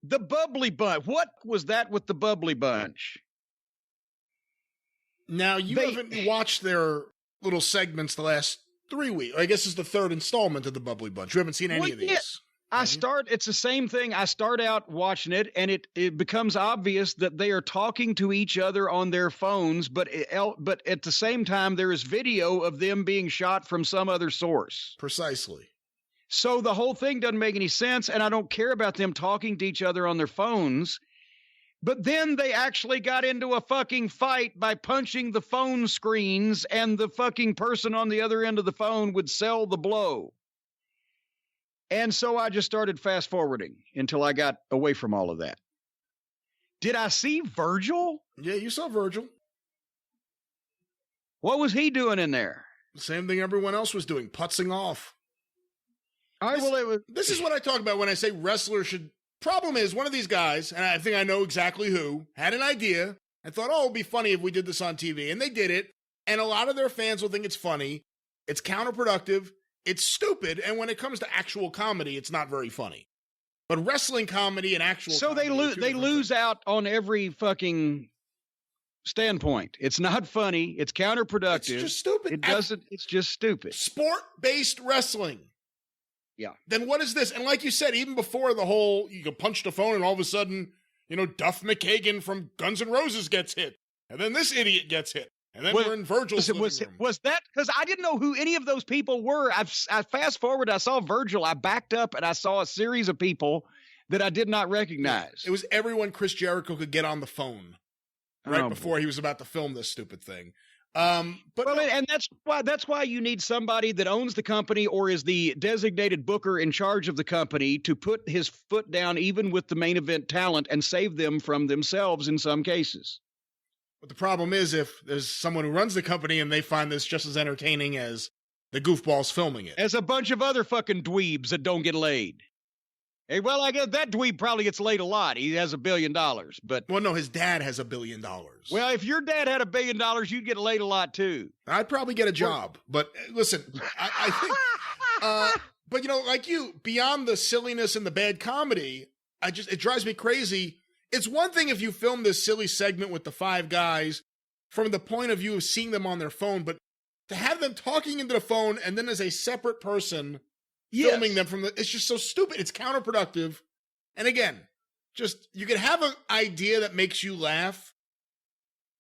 The Bubbly Bunch. What was that with the Bubbly Bunch? Now, you haven't watched their little segments the last 3 weeks. I guess it's the third installment of the Bubbly Bunch. You haven't seen any of these. It's the same thing. I start out watching it, and it becomes obvious that they are talking to each other on their phones, but at the same time, there is video of them being shot from some other source. Precisely. So the whole thing doesn't make any sense, and I don't care about them talking to each other on their phones. But then they actually got into a fucking fight by punching the phone screens, and the fucking person on the other end of the phone would sell the blow. And so I just started fast forwarding until I got away from all of that. Did I see Virgil? Yeah, you saw Virgil. What was he doing in there? Same thing everyone else was doing, putzing off. This is what I talk about when I say wrestlers should. Problem is, one of these guys, and I think I know exactly who, had an idea and thought, oh, it'd be funny if we did this on TV. And they did it. And a lot of their fans will think it's funny. It's counterproductive. It's stupid. And when it comes to actual comedy, it's not very funny. But wrestling comedy and actual comedy, they lose out on every fucking standpoint. It's not funny. It's counterproductive. It's just stupid. It's just stupid. Sport-based wrestling. Yeah. Then what is this? And like you said, even before the whole, you can punch the phone and all of a sudden, Duff McKagan from Guns N' Roses gets hit. And then this idiot gets hit. And then we're in Virgil's living room. Was that, because I didn't know who any of those people were. I fast forward, I saw Virgil. I backed up and I saw a series of people that I did not recognize. It was everyone Chris Jericho could get on the phone before he was about to film this stupid thing. And that's why you need somebody that owns the company or is the designated booker in charge of the company to put his foot down even with the main event talent and save them from themselves in some cases. But the problem is if there's someone who runs the company and they find this just as entertaining as the goofballs filming it. As a bunch of other fucking dweebs that don't get laid. Hey, well, I guess that dweeb probably gets laid a lot. He has $1 billion, but... Well, no, his dad has $1 billion. Well, if your dad had $1 billion, you'd get laid a lot, too. I'd probably get a job. But listen, I think... but, like you, beyond the silliness and the bad comedy, it drives me crazy. It's one thing if you film this silly segment with the 5 guys from the point of view of seeing them on their phone, but to have them talking into the phone and then as a separate person... filming them it's just so stupid. It's counterproductive. And again, you can have an idea that makes you laugh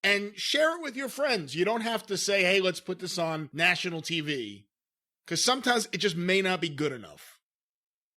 and share it with your friends. You don't have to say, hey, let's put this on national TV. Because sometimes it just may not be good enough.